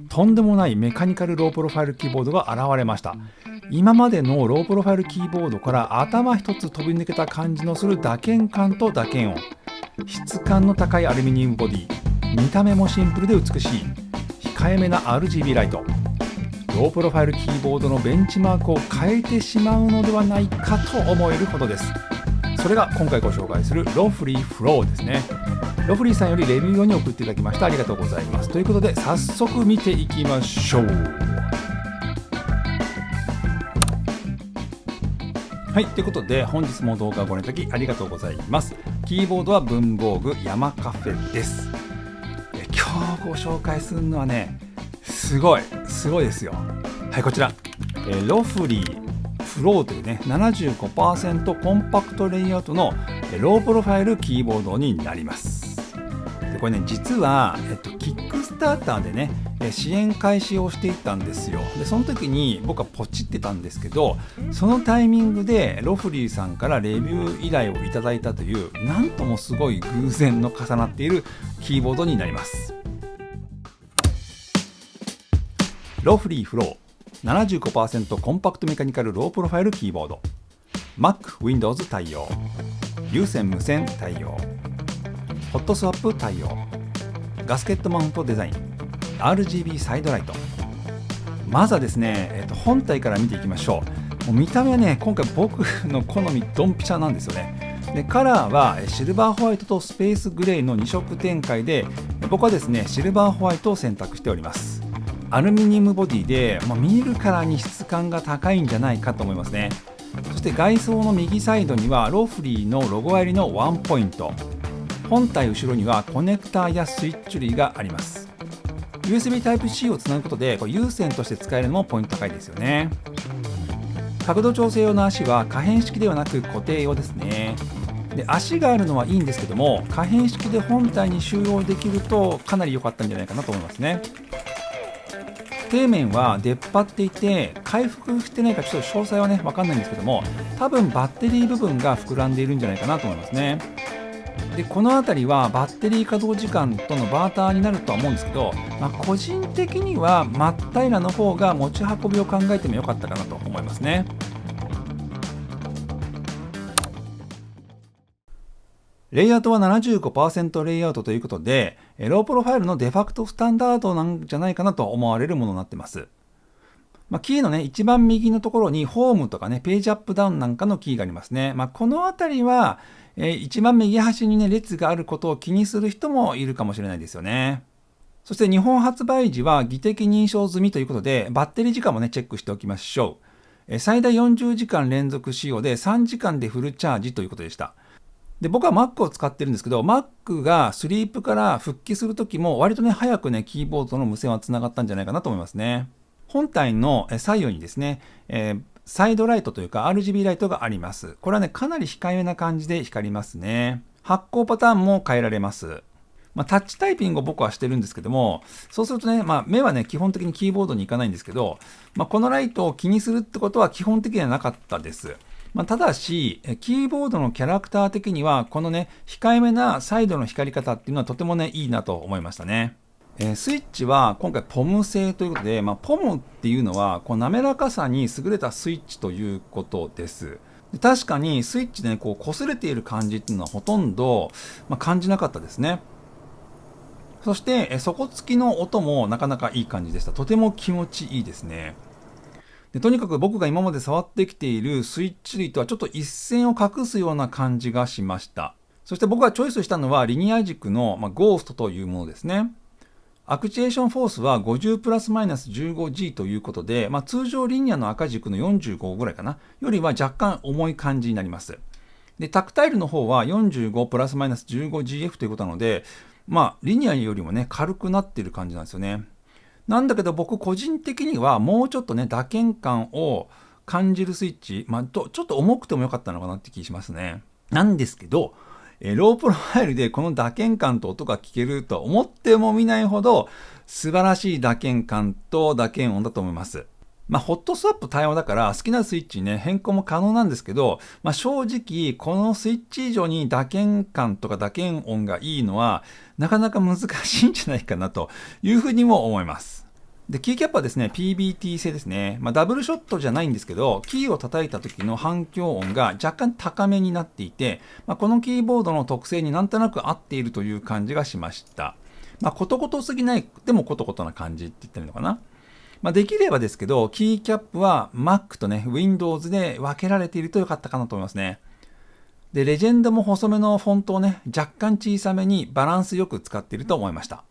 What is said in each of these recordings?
とんでもないメカニカルロープロファイルキーボードが現れました。今までのロープロファイルキーボードから頭一つ飛び抜けた感じのする打鍵感と打鍵音、質感の高いアルミニウムボディ、見た目もシンプルで美しい控えめな RGB ライト、ロープロファイルキーボードのベンチマークを変えてしまうのではないかと思えるほどです。それが今回ご紹介するロフリーフローですね。ロフリーさんよりレビュー用に送っていただきました。ありがとうございます。ということで早速見ていきましょう。はい、ということで本日も動画をご覧いただきありがとうございます。キーボードは文房具ヤマカフェです。今日ご紹介するのはね、すごいですよ。はい、こちら、ロフリーフローというね 75% コンパクトレイアウトのロープロファイルキーボードになります。でこれね、実は、キックスターターでね支援開始をしていったんですよ。でその時に僕はポチってたんですけど、そのタイミングでロフリーさんからレビュー依頼をいただいたという、なんともすごい偶然の重なっているキーボードになります。ロフリーフロー 75% コンパクトメカニカルロープロファイルキーボード、 Mac、Windows 対応、有線無線対応、ホットスワップ対応、ガスケットマウントデザイン、 RGB サイドライト。まずはですね、本体から見ていきましょう。もう見た目はね、今回僕の好みドンピシャなんですよね。でカラーはシルバーホワイトとスペースグレーの2色展開で、僕はですねシルバーホワイトを選択しております。アルミニウムボディで、見るからに質感が高いんじゃないかと思いますね。そして外装の右サイドにはロフリーのロゴ入りのワンポイント、本体後ろにはコネクターやスイッチ類があります。 USB Type-C をつなぐことでこれ有線として使えるのもポイント高いですよね。角度調整用の足は可変式ではなく固定用ですね。で足があるのはいいんですけども、可変式で本体に収納できるとかなり良かったんじゃないかなと思いますね。底面は出っ張っていて回復してないかちょっと詳細はね分かんないんですけども、多分バッテリー部分が膨らんでいるんじゃないかなと思いますね。でこの辺りはバッテリー稼働時間とのバーターになるとは思うんですけど、個人的には真っ平らの方が持ち運びを考えてもよかったかなと思いますね。レイアウトは 75% レイアウトということで、ロープロファイルのデファクトスタンダードなんじゃないかなと思われるものになっています。キーのね、一番右のところにホームとかね、ページアップダウンなんかのキーがありますね。このあたりは、一番右端にね、列があることを気にする人もいるかもしれないですよね。そして日本発売時は技的認証済みということで、バッテリー時間もね、チェックしておきましょう。最大40時間連続使用で3時間でフルチャージということでした。で僕は Mac を使ってるんですけど、 Mac がスリープから復帰するときも割とね早くねキーボードの無線はつながったんじゃないかなと思いますね。本体の左右にですね、サイドライトというか RGB ライトがあります。これはねかなり控えめな感じで光りますね。発光パターンも変えられます。タッチタイピングを僕はしてるんですけども、そうするとね、目はね基本的にキーボードに行かないんですけど、このライトを気にするってことは基本的にはなかったです。ただし、キーボードのキャラクター的には、このね、控えめなサイドの光り方っていうのはとてもね、いいなと思いましたね。スイッチは今回ポム製ということで、ポムっていうのは、こう滑らかさに優れたスイッチということです。で確かにスイッチでね、こう擦れている感じっていうのはほとんど、感じなかったですね。そして、底付きの音もなかなかいい感じでした。とても気持ちいいですね。でとにかく僕が今まで触ってきているスイッチ類とはちょっと一線を画すような感じがしました。そして僕がチョイスしたのはリニア軸の、ゴーストというものですね。アクチュエーションフォースは50プラスマイナス 15G ということで、通常リニアの赤軸の45ぐらいかなよりは若干重い感じになります。でタクタイルの方は45プラスマイナス 15GF ということなので、リニアよりもね軽くなっている感じなんですよね。なんだけど僕個人的にはもうちょっとね打鍵感を感じるスイッチ、ちょっと重くてもよかったのかなって気しますね。なんですけど、ロープロファイルでこの打鍵感と音が聞けるとは思ってもみないほど素晴らしい打鍵感と打鍵音だと思います。ホットスワップ対応だから好きなスイッチにね変更も可能なんですけど、正直このスイッチ以上に打鍵感とか打鍵音がいいのはなかなか難しいんじゃないかなというふうにも思います。で、キーキャップはですね、PBT 製ですね。ダブルショットじゃないんですけど、キーを叩いた時の反響音が若干高めになっていて、このキーボードの特性になんとなく合っているという感じがしました。コトコトすぎない、でもコトコトな感じって言ったらいいのかな。できればですけど、キーキャップは Mac とね、Windows で分けられていると良かったかなと思いますね。で、レジェンドも細めのフォントをね、若干小さめにバランスよく使っていると思いました。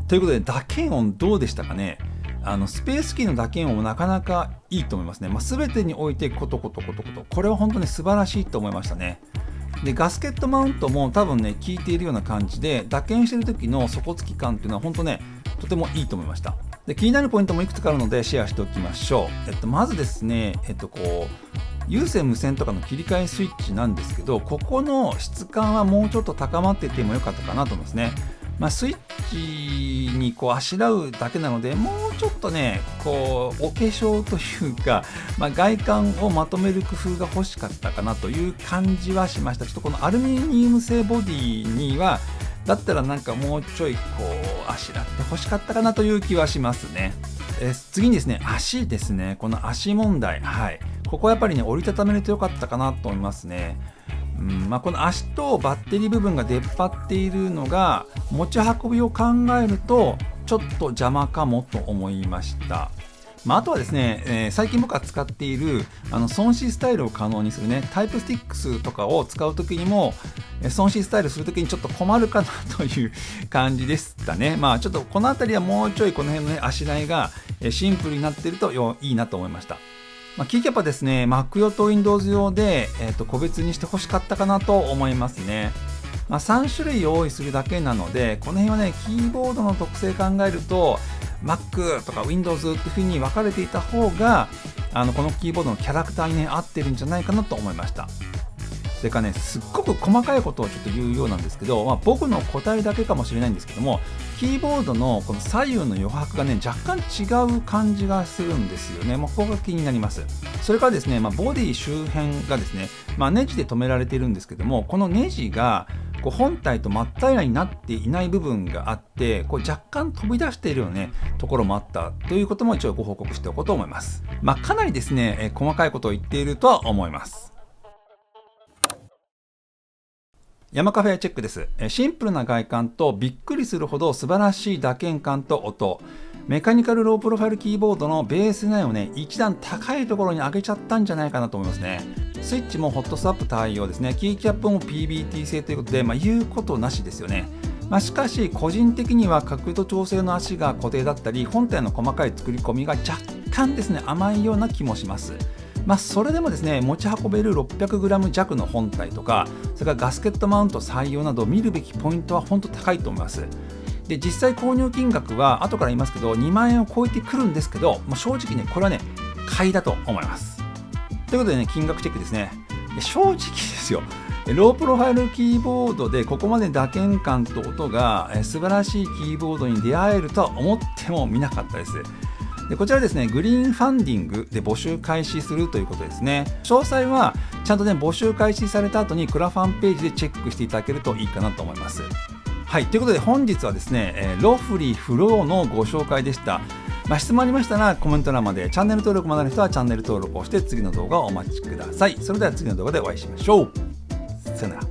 ということで、打鍵音どうでしたかね。スペースキーの打鍵音もなかなかいいと思いますね。全てにおいてコトコトコトコト。これは本当に素晴らしいと思いましたね。で、ガスケットマウントも多分ね、効いているような感じで、打鍵してる時の底付き感っていうのは本当ね、とてもいいと思いました。で、気になるポイントもいくつかあるのでシェアしておきましょう。まずですね、有線無線とかの切り替えスイッチなんですけど、ここの質感はもうちょっと高まっていてもよかったかなと思いますね。スイッチにあしらうだけなので、もうちょっとね、お化粧というか、外観をまとめる工夫が欲しかったかなという感じはしました。ちょっとこのアルミニウム製ボディには、だったらなんかもうちょいあしらって欲しかったかなという気はしますね。次にですね、足ですね。この足問題。はい。ここはやっぱりね、折りたためるとよかったかなと思いますね。この足とバッテリー部分が出っ張っているのが持ち運びを考えるとちょっと邪魔かもと思いました。あとはですね、最近僕が使っている損失スタイルを可能にするね、タイプスティックスとかを使うときにも損失スタイルするときにちょっと困るかなという感じでしたね。ちょっとこの辺りはもうちょいこの辺のね、足台がシンプルになっているといいなと思いました。キーキャップはですね、Mac 用と Windows 用で、個別にして欲しかったかなと思いますね。3種類用意するだけなので、この辺はね、キーボードの特性考えると、Mac とか Windows っていう風に分かれていた方が、このキーボードのキャラクターにね、合ってるんじゃないかなと思いました。それからね、すっごく細かいことをちょっと言うようなんですけど、僕の答えだけかもしれないんですけども、キーボードのこの左右の余白がね、若干違う感じがするんですよね。ここが気になります。それからですね、ボディ周辺がですね、ネジで留められているんですけども、このネジが本体と真っ平らになっていない部分があって、若干飛び出しているようなね、ところもあったということも一応ご報告しておこうと思います。かなりですね、細かいことを言っているとは思います。山カフェチェックです。シンプルな外観とびっくりするほど素晴らしい打鍵感と音。メカニカルロープロファイルキーボードのベース9をね、一段高いところに上げちゃったんじゃないかなと思いますね。スイッチもホットスワップ対応ですね。キーキャップも PBT 製ということで、言うことなしですよね。しかし、個人的には角度調整の足が固定だったり、本体の細かい作り込みが若干ですね、甘いような気もします。それでもですね、持ち運べる 600g 弱の本体とか、それからガスケットマウント採用など見るべきポイントは本当高いと思います。で、実際購入金額は後から言いますけど、2万円を超えてくるんですけど、正直ね、これはね、買いだと思います。ということでね、金額チェックですね。正直ですよ。ロープロファイルキーボードでここまで打鍵感と音が素晴らしいキーボードに出会えるとは思ってもみなかったです。で、こちらですね、グリーンファンディングで募集開始するということですね。詳細はちゃんとね、募集開始された後にクラファンページでチェックしていただけるといいかなと思います。はい、ということで本日はですね、ロフリーフローのご紹介でした。質問ありましたらコメント欄まで、チャンネル登録まだの人はチャンネル登録をして次の動画をお待ちください。それでは次の動画でお会いしましょう。さよなら。